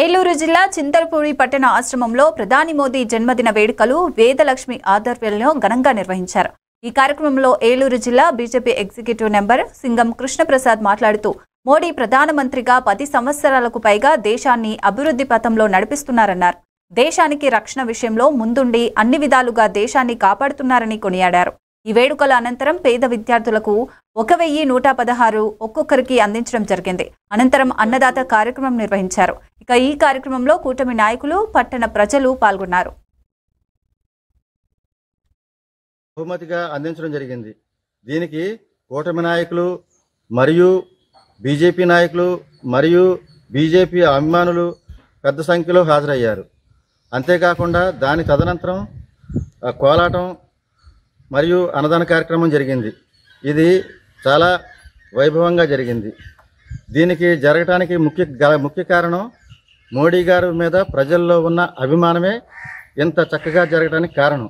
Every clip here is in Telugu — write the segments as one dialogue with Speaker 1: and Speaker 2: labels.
Speaker 1: ఏలూరు జిల్లా చింతలపూడి పట్టణ ఆశ్రమంలో ప్రధాని మోదీ జన్మదిన వేడుకలు వేదలక్ష్మి ఆధ్వర్యంలో ఘనంగా నిర్వహించారు. ఈ కార్యక్రమంలో ఏలూరు జిల్లా BJP executive member Singam Krishnaprasad మాట్లాడుతూ మోడీ ప్రధానమంత్రిగా 10 సంవత్సరాలకు పైగా దేశాన్ని అభివృద్ధి పథంలో నడిపిస్తున్నారన్నారు. దేశానికి రక్షణ విషయంలో ముందుండి అన్ని విధాలుగా దేశాన్ని కాపాడుతున్నారని కొనియాడారు. ఈ వేడుకల అనంతరం పేద విద్యార్థులకు 1116 ఒక్కొక్కరికి అందించడం జరిగింది. అనంతరం అన్నదాత కార్యక్రమం నిర్వహించారు. ఇక ఈ కార్యక్రమంలో కూటమి నాయకులు, పట్టణ ప్రజలు పాల్గొన్నారు.
Speaker 2: బహుమతిగా అందించడం జరిగింది. దీనికి కూటమి నాయకులు మరియు బీజేపీ నాయకులు మరియు బీజేపీ అభిమానులు పెద్ద సంఖ్యలో హాజరయ్యారు. అంతేకాకుండా దాని తదనంతరం కోలాటం మరియు అన్నదాన కార్యక్రమం జరిగింది. ఇది చాలా వైభవంగా జరిగింది. దీనికి జరగటానికి ముఖ్య కారణం మోడీ గారి మీద ప్రజల్లో ఉన్న అభిమానమే ఇంత చక్కగా జరగడానికి కారణం.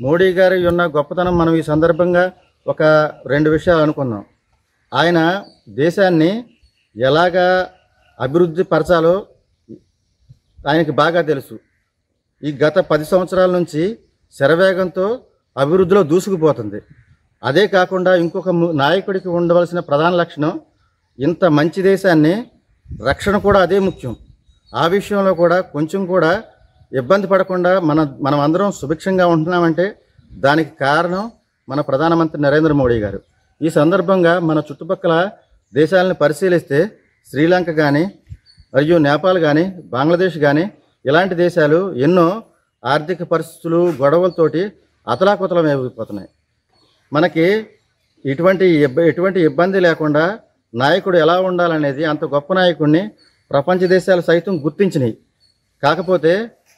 Speaker 2: మోడీ గారి ఉన్న గొప్పతనం మనం ఈ సందర్భంగా ఒక 2 విషయాలు అనుకుందాం. ఆయన దేశాన్ని ఎలాగా అభివృద్ధి పరచాలో ఆయనకి బాగా తెలుసు. ఈ గత 10 సంవత్సరాల నుంచి శరవేగంతో అభివృద్ధిలో దూసుకుపోతుంది. అదే కాకుండా ఇంకొక నాయకుడికి ఉండవలసిన ప్రధాన లక్షణం ఇంత మంచి దేశాన్ని రక్షణ కూడా అదే ముఖ్యం. ఆ విషయంలో కూడా కొంచెం కూడా ఇబ్బంది పడకుండా మనం అందరం సుభిక్షంగా ఉంటున్నామంటే దానికి కారణం మన ప్రధానమంత్రి నరేంద్ర మోడీ గారు. ఈ సందర్భంగా మన చుట్టుపక్కల దేశాలను పరిశీలిస్తే శ్రీలంక కానీ మరియు నేపాల్ కానీ బంగ్లాదేశ్ కానీ ఇలాంటి దేశాలు ఎన్నో ఆర్థిక పరిస్థితులు గొడవలతోటి అతలాకుతలం అయిపోతున్నాయి. మనకి ఎటువంటి ఇబ్బంది లేకుండా నాయకుడు ఎలా ఉండాలనేది అంత గొప్ప నాయకుడిని ప్రపంచ దేశాలు సైతం గుర్తించినాయి. కాకపోతే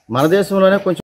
Speaker 2: మన దేశంలోనే కొంచెం